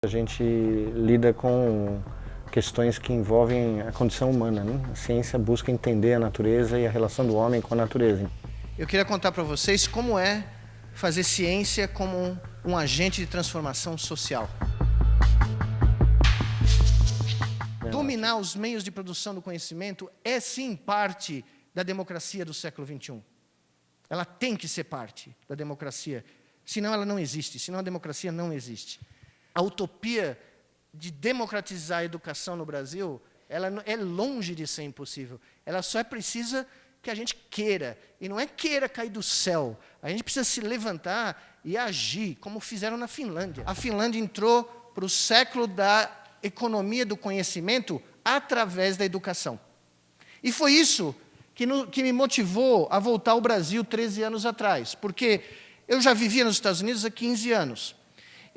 A gente lida com questões que envolvem a condição humana, né? A ciência busca entender a natureza e a relação do homem com a natureza. Eu queria contar para vocês como é fazer ciência como um agente de transformação social. Dominar os meios de produção do conhecimento é, sim, parte da democracia do século XXI. Ela tem que ser parte da democracia, senão ela não existe, senão a democracia não existe. A utopia de democratizar a educação no Brasil, ela é longe de ser impossível. Ela só é precisa que a gente queira. E não é queira cair do céu. A gente precisa se levantar e agir, como fizeram na Finlândia. A Finlândia entrou para o século da economia do conhecimento através da educação. E foi isso que me motivou a voltar ao Brasil 13 anos atrás, porque eu já vivia nos Estados Unidos há 15 anos.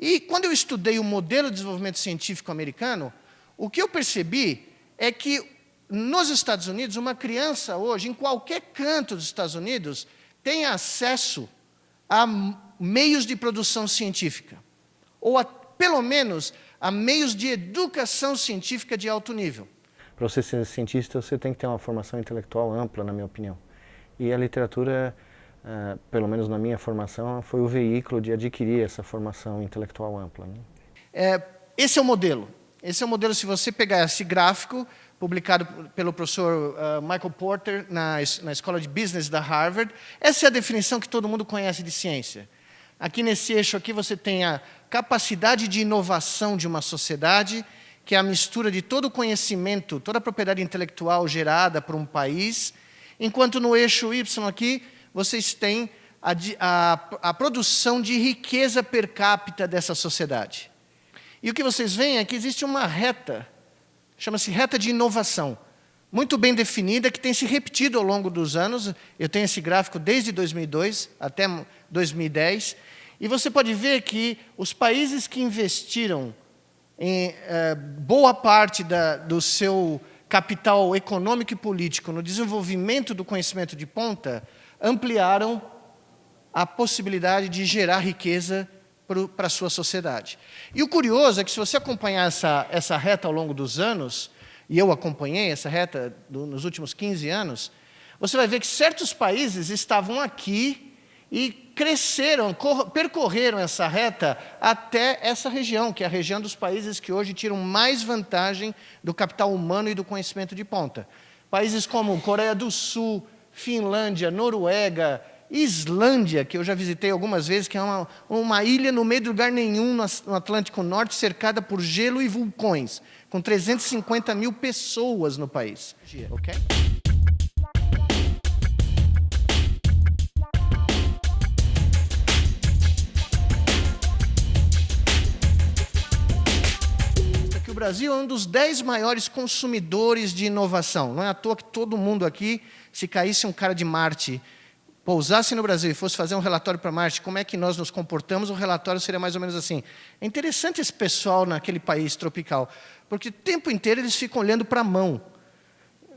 E quando eu estudei o modelo de desenvolvimento científico americano, o que eu percebi é que nos Estados Unidos, uma criança hoje, em qualquer canto dos Estados Unidos, tem acesso a meios de produção científica, ou pelo menos a meios de educação científica de alto nível. Para você ser cientista, você tem que ter uma formação intelectual ampla, na minha opinião. E a literatura, pelo menos na minha formação, foi o veículo de adquirir essa formação intelectual ampla, né? Esse é o modelo. Esse é o modelo, se você pegar esse gráfico, publicado pelo professor Michael Porter na Escola de Business da Harvard, essa é a definição que todo mundo conhece de ciência. Aqui nesse eixo aqui você tem a capacidade de inovação de uma sociedade, que é a mistura de todo o conhecimento, toda a propriedade intelectual gerada por um país, enquanto no eixo Y aqui vocês têm a produção de riqueza per capita dessa sociedade. E o que vocês veem é que existe uma reta, chama-se reta de inovação, muito bem definida, que tem se repetido ao longo dos anos. Eu tenho esse gráfico desde 2002 até 2010, e você pode ver que os países que investiram em boa parte do seu capital econômico e político no desenvolvimento do conhecimento de ponta, ampliaram a possibilidade de gerar riqueza para a sua sociedade. E o curioso é que, se você acompanhar essa reta ao longo dos anos, e eu acompanhei essa reta nos últimos 15 anos, você vai ver que certos países estavam aqui e cresceram, percorreram essa reta até essa região, que é a região dos países que hoje tiram mais vantagem do capital humano e do conhecimento de ponta. Países como Coreia do Sul, Finlândia, Noruega, Islândia, que eu já visitei algumas vezes, que é uma ilha no meio de lugar nenhum, no Atlântico Norte, cercada por gelo e vulcões, com 350 mil pessoas no país. Okay? O Brasil é um dos 10 maiores consumidores de inovação. Não é à toa que todo mundo aqui, se caísse um cara de Marte, pousasse no Brasil e fosse fazer um relatório para Marte, como é que nós nos comportamos, o relatório seria mais ou menos assim. É interessante esse pessoal naquele país tropical, porque o tempo inteiro eles ficam olhando para a mão.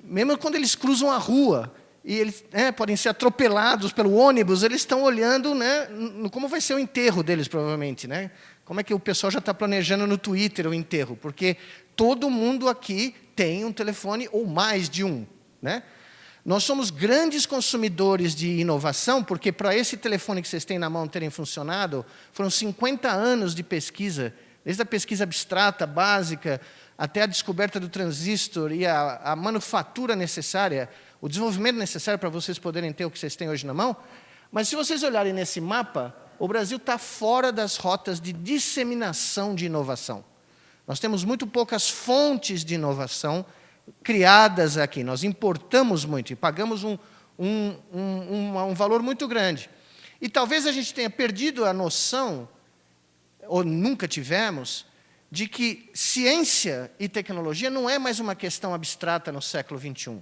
Mesmo quando eles cruzam a rua, e eles podem ser atropelados pelo ônibus, eles estão olhando, né, como vai ser o enterro deles, provavelmente, né? Como é que o pessoal já está planejando no Twitter o enterro, porque todo mundo aqui tem um telefone ou mais de um, né? Nós somos grandes consumidores de inovação, porque para esse telefone que vocês têm na mão terem funcionado, foram 50 anos de pesquisa, desde a pesquisa abstrata, básica, até a descoberta do transistor e a manufatura necessária, o desenvolvimento necessário para vocês poderem ter o que vocês têm hoje na mão. Mas se vocês olharem nesse mapa, o Brasil está fora das rotas de disseminação de inovação. Nós temos muito poucas fontes de inovação criadas aqui. Nós importamos muito e pagamos um valor muito grande. E talvez a gente tenha perdido a noção, ou nunca tivemos, de que ciência e tecnologia não é mais uma questão abstrata no século XXI.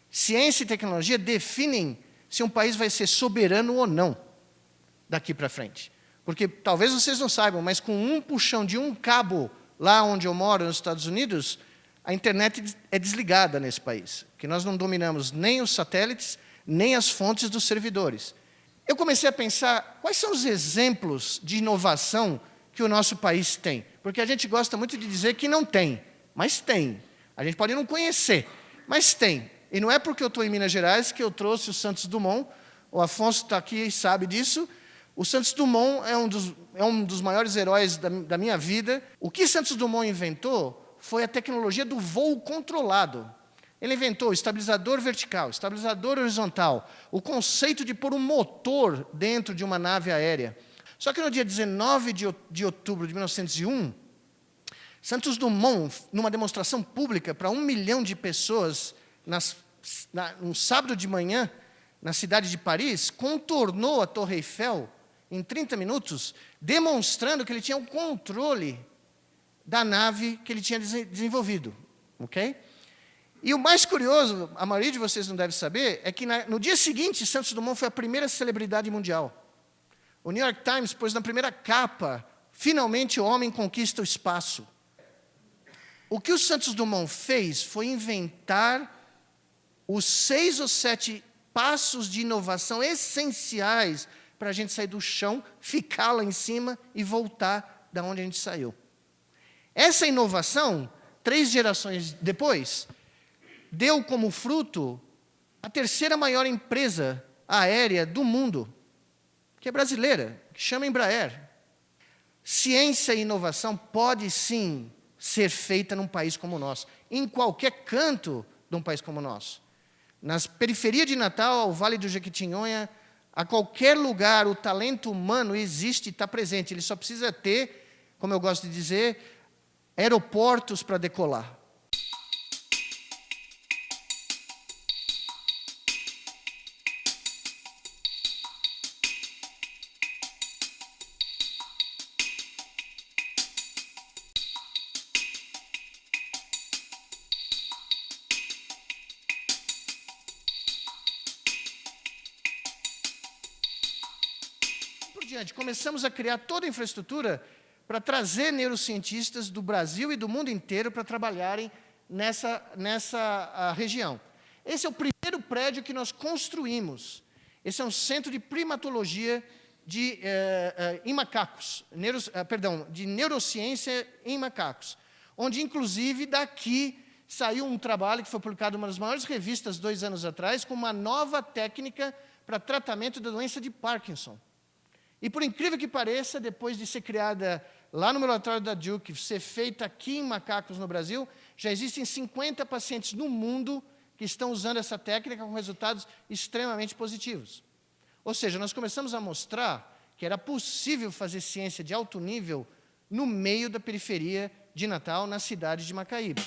Ciência e tecnologia definem se um país vai ser soberano ou não daqui para frente. Porque talvez vocês não saibam, mas com um puxão de um cabo lá onde eu moro, nos Estados Unidos, a internet é desligada nesse país, porque nós não dominamos nem os satélites, nem as fontes dos servidores. Eu comecei a pensar quais são os exemplos de inovação que o nosso país tem. porque a gente gosta muito de dizer que não tem, mas tem. A gente pode não conhecer, mas tem. E não é porque eu estou em Minas Gerais que eu trouxe o Santos Dumont, o Afonso está aqui e sabe disso. O Santos Dumont é um dos maiores heróis da minha vida. O que Santos Dumont inventou foi a tecnologia do voo controlado. Ele inventou o estabilizador vertical, estabilizador horizontal, o conceito de pôr um motor dentro de uma nave aérea. Só que no dia 19 de outubro de 1901, Santos Dumont, numa demonstração pública para 1 milhão de pessoas, num sábado de manhã, na cidade de Paris, contornou a Torre Eiffel em 30 minutos, demonstrando que ele tinha o controle da nave que ele tinha desenvolvido. Okay? E o mais curioso, a maioria de vocês não deve saber, é que no dia seguinte, Santos Dumont foi a primeira celebridade mundial. O New York Times pôs na primeira capa, finalmente o homem conquista o espaço. O que o Santos Dumont fez foi inventar os 6 ou 7 passos de inovação essenciais para a gente sair do chão, ficar lá em cima e voltar da onde a gente saiu. Essa inovação, 3 gerações depois, deu como fruto a 3ª maior empresa aérea do mundo, que é brasileira, que chama Embraer. Ciência e inovação pode, sim, ser feita num país como o nosso, em qualquer canto de um país como o nosso. Nas periferias de Natal, ao Vale do Jequitinhonha, a qualquer lugar, o talento humano existe e está presente. Ele só precisa ter, como eu gosto de dizer, aeroportos para decolar. Começamos a criar toda a infraestrutura para trazer neurocientistas do Brasil e do mundo inteiro para trabalharem nessa região. Esse é o primeiro prédio que nós construímos. Esse é um centro de primatologia em macacos, de neurociência em macacos, onde, inclusive, daqui saiu um trabalho que foi publicado em uma das maiores revistas 2 anos atrás, com uma nova técnica para tratamento da doença de Parkinson. E, por incrível que pareça, depois de ser criada lá no meu laboratório da Duke, ser feita aqui em macacos no Brasil, já existem 50 pacientes no mundo que estão usando essa técnica com resultados extremamente positivos. Ou seja, nós começamos a mostrar que era possível fazer ciência de alto nível no meio da periferia de Natal, na cidade de Macaíba.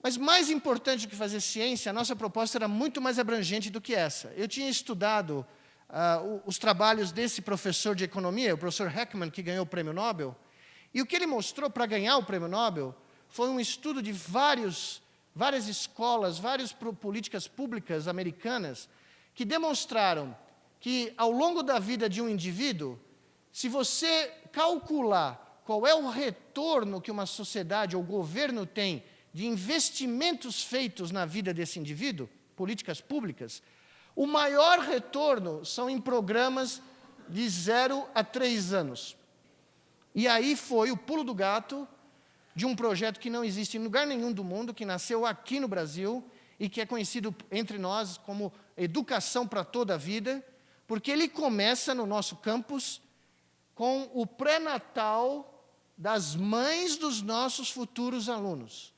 Mas mais importante do que fazer ciência, a nossa proposta era muito mais abrangente do que essa. Eu tinha estudado os trabalhos desse professor de economia, o professor Heckman, que ganhou o prêmio Nobel, e o que ele mostrou para ganhar o prêmio Nobel foi um estudo de várias escolas, várias políticas públicas americanas, que demonstraram que, ao longo da vida de um indivíduo, se você calcular qual é o retorno que uma sociedade ou governo tem de investimentos feitos na vida desse indivíduo, políticas públicas, o maior retorno são em programas de 0 a 3 anos. E aí foi o pulo do gato de um projeto que não existe em lugar nenhum do mundo, que nasceu aqui no Brasil e que é conhecido entre nós como Educação para Toda a Vida, porque ele começa no nosso campus com o pré-natal das mães dos nossos futuros alunos.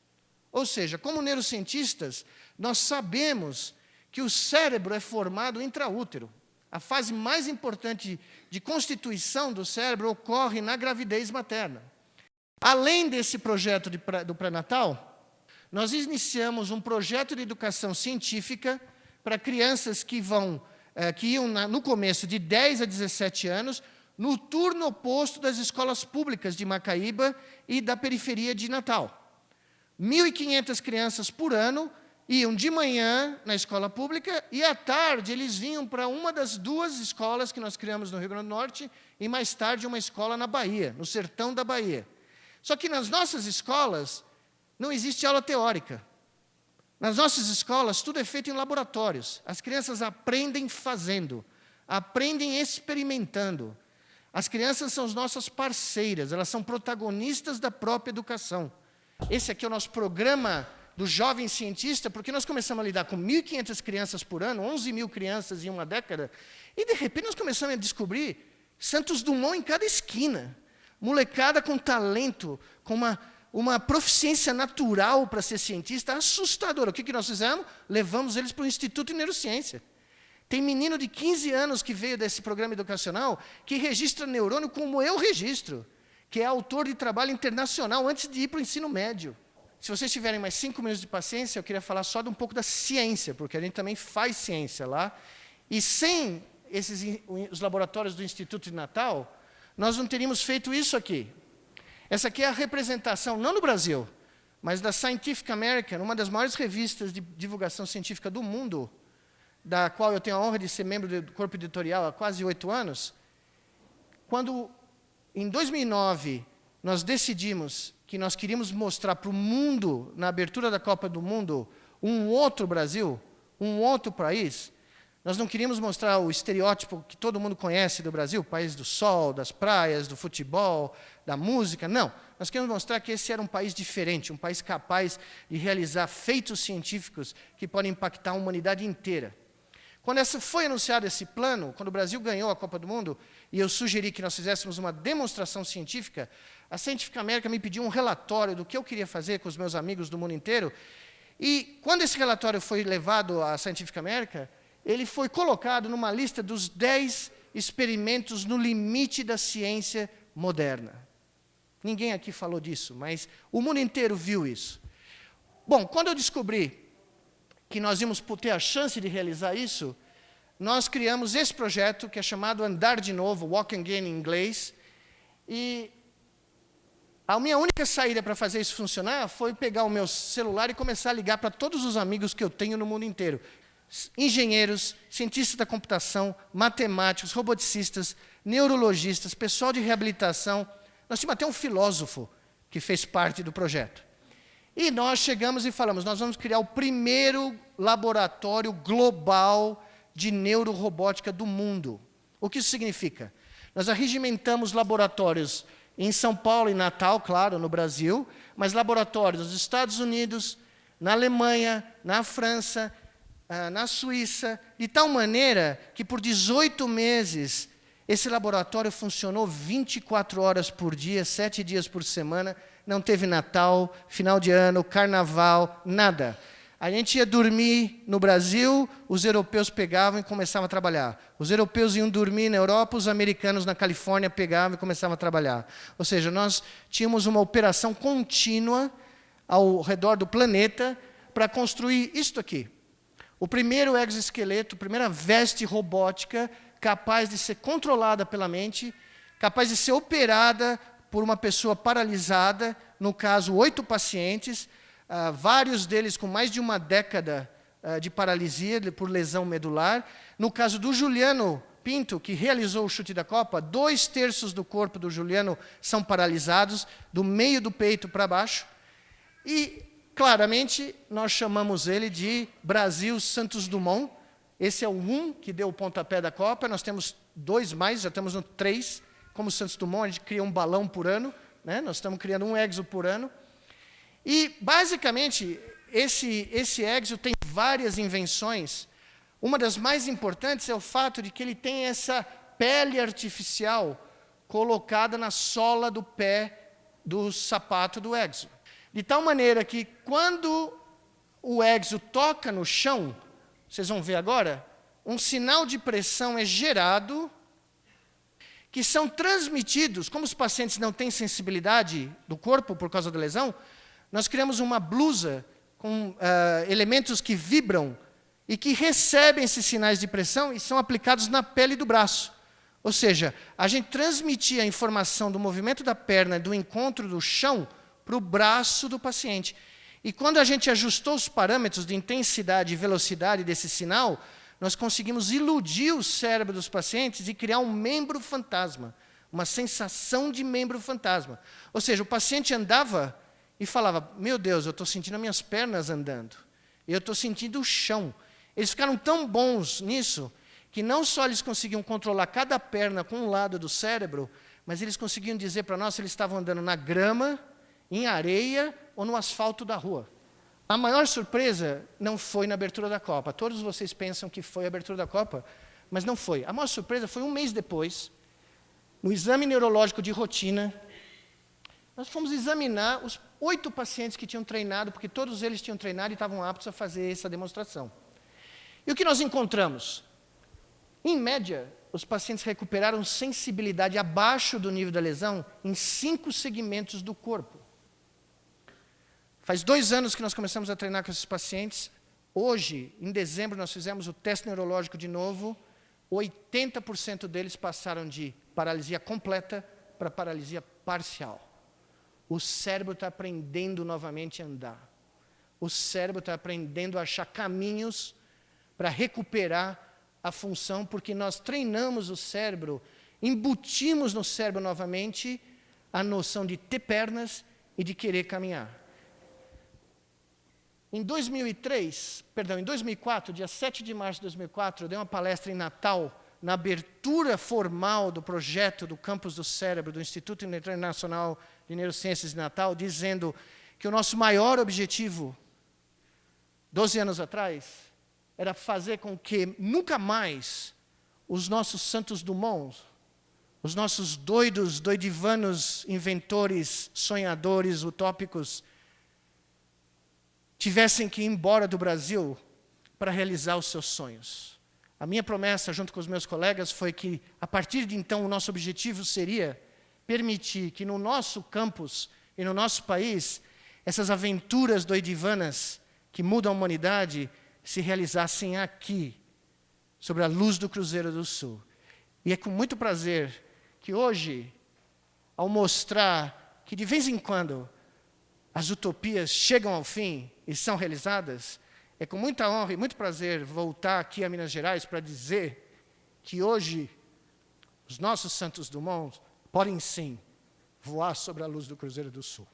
Ou seja, como neurocientistas, nós sabemos que o cérebro é formado intraútero. A fase mais importante de constituição do cérebro ocorre na gravidez materna. Além desse projeto do pré-natal, nós iniciamos um projeto de educação científica para crianças que iam no começo de 10 a 17 anos, no turno oposto das escolas públicas de Macaíba e da periferia de Natal. 1.500 crianças por ano iam de manhã na escola pública e, à tarde, eles vinham para uma das 2 escolas que nós criamos no Rio Grande do Norte e, mais tarde, uma escola na Bahia, no sertão da Bahia. Só que nas nossas escolas não existe aula teórica. Nas nossas escolas, tudo é feito em laboratórios. As crianças aprendem fazendo, aprendem experimentando. As crianças são as nossas parceiras, elas são protagonistas da própria educação. Esse aqui é o nosso programa do Jovem Cientista, porque nós começamos a lidar com 1.500 crianças por ano, 11 mil crianças em uma década, e de repente nós começamos a descobrir Santos Dumont em cada esquina. Molecada com talento, com uma proficiência natural para ser cientista, assustadora. O que nós fizemos? Levamos eles para o Instituto de Neurociência. Tem menino de 15 anos que veio desse programa educacional que registra neurônio como eu registro, que é autor de trabalho internacional antes de ir para o ensino médio. Se vocês tiverem mais 5 minutos de paciência, eu queria falar só de um pouco da ciência, porque a gente também faz ciência lá. E sem os laboratórios do Instituto de Natal, nós não teríamos feito isso aqui. Essa aqui é a representação, não no Brasil, mas da Scientific American, uma das maiores revistas de divulgação científica do mundo, da qual eu tenho a honra de ser membro do corpo editorial há quase 8 anos. Quando, em 2009, nós decidimos que nós queríamos mostrar para o mundo, na abertura da Copa do Mundo, um outro Brasil, um outro país, nós não queríamos mostrar o estereótipo que todo mundo conhece do Brasil, o país do sol, das praias, do futebol, da música. Não, nós queríamos mostrar que esse era um país diferente, um país capaz de realizar feitos científicos que podem impactar a humanidade inteira. Quando foi anunciado esse plano, quando o Brasil ganhou a Copa do Mundo, e eu sugeri que nós fizéssemos uma demonstração científica, a Scientific American me pediu um relatório do que eu queria fazer com os meus amigos do mundo inteiro, e quando esse relatório foi levado à Scientific American, ele foi colocado numa lista dos 10 experimentos no limite da ciência moderna. Ninguém aqui falou disso, mas o mundo inteiro viu isso. Bom, quando eu descobri que nós íamos ter a chance de realizar isso, nós criamos esse projeto, que é chamado Andar de Novo, Walk Again em inglês, e a minha única saída para fazer isso funcionar foi pegar o meu celular e começar a ligar para todos os amigos que eu tenho no mundo inteiro. Engenheiros, cientistas da computação, matemáticos, roboticistas, neurologistas, pessoal de reabilitação. Nós tínhamos até um filósofo que fez parte do projeto. E nós chegamos e falamos, nós vamos criar o primeiro laboratório global de neurorobótica do mundo. O que isso significa? Nós arregimentamos laboratórios em São Paulo e Natal, claro, no Brasil, mas laboratórios nos Estados Unidos, na Alemanha, na França, na Suíça, de tal maneira que por 18 meses esse laboratório funcionou 24 horas por dia, 7 dias por semana, não teve Natal, final de ano, carnaval, nada. A gente ia dormir no Brasil, os europeus pegavam e começavam a trabalhar. Os europeus iam dormir na Europa, os americanos na Califórnia pegavam e começavam a trabalhar. Ou seja, nós tínhamos uma operação contínua ao redor do planeta para construir isto aqui. O primeiro exoesqueleto, a primeira veste robótica capaz de ser controlada pela mente, capaz de ser operada por uma pessoa paralisada, no caso, 8 pacientes, vários deles com mais de uma década de paralisia por lesão medular. No caso do Juliano Pinto, que realizou o chute da Copa, 2/3 do corpo do Juliano são paralisados, do meio do peito para baixo. E, claramente, nós chamamos ele de Brasil Santos Dumont. Esse é o 1 que deu o pontapé da Copa. Nós temos 2 mais, já estamos no 3. Como Santos Dumont, a gente cria um balão por ano, né? Nós estamos criando um exo por ano. E, basicamente, esse exo tem várias invenções. Uma das mais importantes é o fato de que ele tem essa pele artificial colocada na sola do pé do sapato do exo. De tal maneira que, quando o exo toca no chão, vocês vão ver agora, um sinal de pressão é gerado, que são transmitidos, como os pacientes não têm sensibilidade do corpo por causa da lesão, nós criamos uma blusa com elementos que vibram e que recebem esses sinais de pressão e são aplicados na pele do braço. Ou seja, a gente transmitia a informação do movimento da perna, do encontro do chão, para o braço do paciente. E quando a gente ajustou os parâmetros de intensidade e velocidade desse sinal, nós conseguimos iludir o cérebro dos pacientes e criar um membro fantasma, uma sensação de membro fantasma. Ou seja, o paciente andava e falava, meu Deus, eu estou sentindo as minhas pernas andando, eu estou sentindo o chão. Eles ficaram tão bons nisso, que não só eles conseguiam controlar cada perna com um lado do cérebro, mas eles conseguiam dizer para nós se eles estavam andando na grama, em areia ou no asfalto da rua. A maior surpresa não foi na abertura da Copa. Todos vocês pensam que foi a abertura da Copa, mas não foi. A maior surpresa foi um mês depois, no exame neurológico de rotina. Nós fomos examinar os 8 pacientes que tinham treinado, porque todos eles tinham treinado e estavam aptos a fazer essa demonstração. E o que nós encontramos? Em média, os pacientes recuperaram sensibilidade abaixo do nível da lesão em 5 segmentos do corpo. Faz 2 anos que nós começamos a treinar com esses pacientes. Hoje, em dezembro, nós fizemos o teste neurológico de novo. 80% deles passaram de paralisia completa para paralisia parcial. O cérebro está aprendendo novamente a andar. O cérebro está aprendendo a achar caminhos para recuperar a função, porque nós treinamos o cérebro, embutimos no cérebro novamente a noção de ter pernas e de querer caminhar. Em 2004, dia 7 de março de 2004, eu dei uma palestra em Natal, na abertura formal do projeto do Campus do Cérebro, do Instituto Internacional de Neurociências de Natal, dizendo que o nosso maior objetivo, 12 anos atrás, era fazer com que nunca mais os nossos Santos Dumont, os nossos doidivanos, inventores, sonhadores, utópicos, tivessem que ir embora do Brasil para realizar os seus sonhos. A minha promessa, junto com os meus colegas, foi que, a partir de então, o nosso objetivo seria permitir que no nosso campus e no nosso país, essas aventuras doidivanas que mudam a humanidade se realizassem aqui, sobre a luz do Cruzeiro do Sul. E é com muito prazer que hoje, ao mostrar que de vez em quando as utopias chegam ao fim e são realizadas, é com muita honra e muito prazer voltar aqui a Minas Gerais para dizer que hoje os nossos Santos Dumont podem sim voar sobre a luz do Cruzeiro do Sul.